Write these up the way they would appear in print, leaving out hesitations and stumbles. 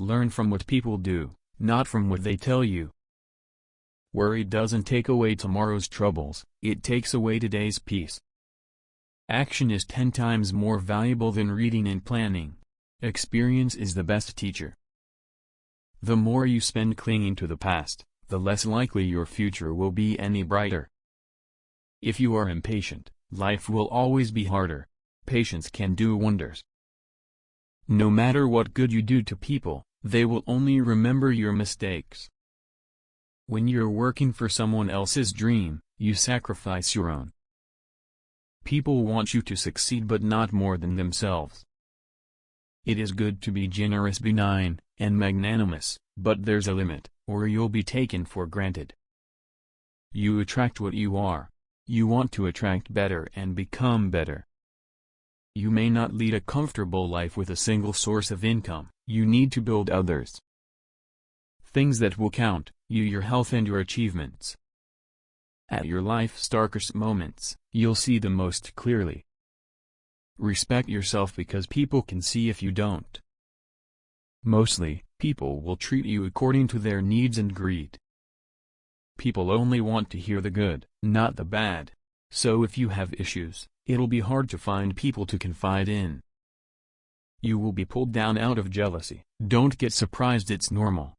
Learn from what people do, not from what they tell you. Worry doesn't take away tomorrow's troubles, it takes away today's peace. Action is 10 times more valuable than reading and planning. Experience is the best teacher. The more you spend clinging to the past, the less likely your future will be any brighter. If you are impatient, life will always be harder. Patience can do wonders. No matter what good you do to people, they will only remember your mistakes. When you're working for someone else's dream, you sacrifice your own. People want you to succeed but not more than themselves. It is good to be generous, benign, and magnanimous, but there's a limit, or you'll be taken for granted. You attract what you are. You want to attract better and become better. You may not lead a comfortable life with a single source of income, you need to build others. Things that will count, your health and your achievements. At your life's darkest moments, you'll see them most clearly. Respect yourself because people can see if you don't. Mostly, people will treat you according to their needs and greed. People only want to hear the good, not the bad. So if you have issues, it'll be hard to find people to confide in. You will be pulled down out of jealousy. Don't get surprised, it's normal.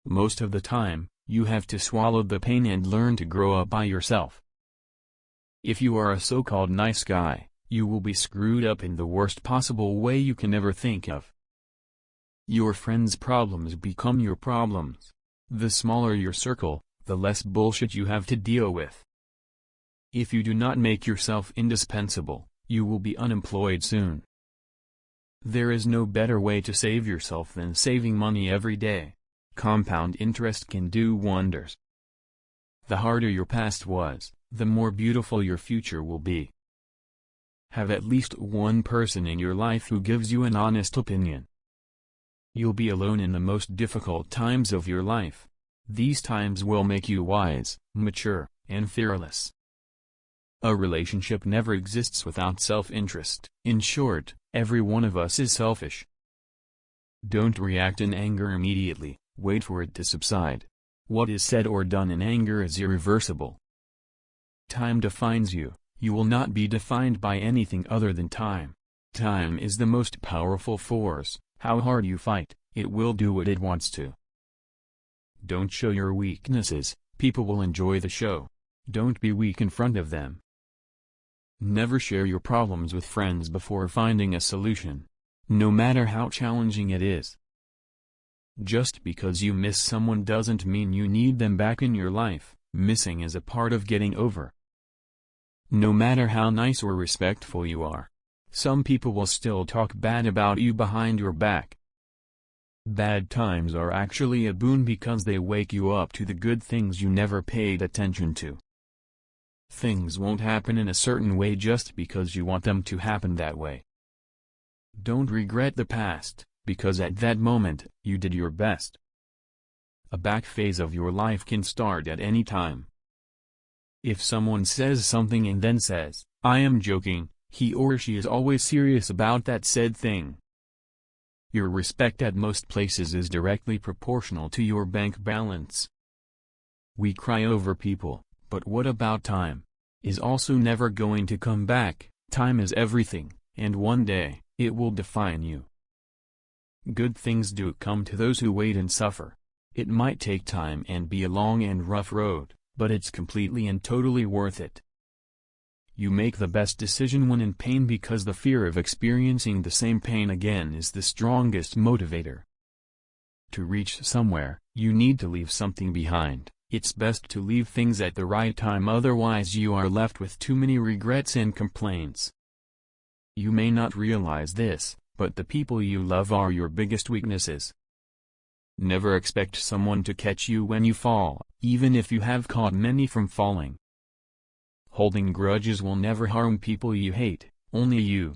Most of the time, you have to swallow the pain and learn to grow up by yourself. If you are a so-called nice guy, you will be screwed up in the worst possible way you can ever think of. Your friends' problems become your problems. The smaller your circle, the less bullshit you have to deal with. If you do not make yourself indispensable, you will be unemployed soon. There is no better way to save yourself than saving money every day. Compound interest can do wonders. The harder your past was, the more beautiful your future will be. Have at least one person in your life who gives you an honest opinion. You'll be alone in the most difficult times of your life. These times will make you wise, mature, and fearless. A relationship never exists without self-interest. In short, every one of us is selfish. Don't react in anger immediately, wait for it to subside. What is said or done in anger is irreversible. Time defines you, you will not be defined by anything other than time. Time is the most powerful force, how hard you fight, it will do what it wants to. Don't show your weaknesses, people will enjoy the show. Don't be weak in front of them. Never share your problems with friends before finding a solution, no matter how challenging it is. Just because you miss someone doesn't mean you need them back in your life. Missing is a part of getting over. No matter how nice or respectful you are, some people will still talk bad about you behind your back. Bad times are actually a boon because they wake you up to the good things you never paid attention to. Things won't happen in a certain way just because you want them to happen that way. Don't regret the past, because at that moment, you did your best. A back phase of your life can start at any time. If someone says something and then says, "I am joking," he or she is always serious about that said thing. Your respect at most places is directly proportional to your bank balance. We cry over people, but what about time? Is also never going to come back. Time is everything, and one day, it will define you. Good things do come to those who wait and suffer. It might take time and be a long and rough road, but it's completely and totally worth it. You make the best decision when in pain because the fear of experiencing the same pain again is the strongest motivator. To reach somewhere, you need to leave something behind. It's best to leave things at the right time, otherwise you are left with too many regrets and complaints. You may not realize this, but the people you love are your biggest weaknesses. Never expect someone to catch you when you fall, even if you have caught many from falling. Holding grudges will never harm people you hate, only you.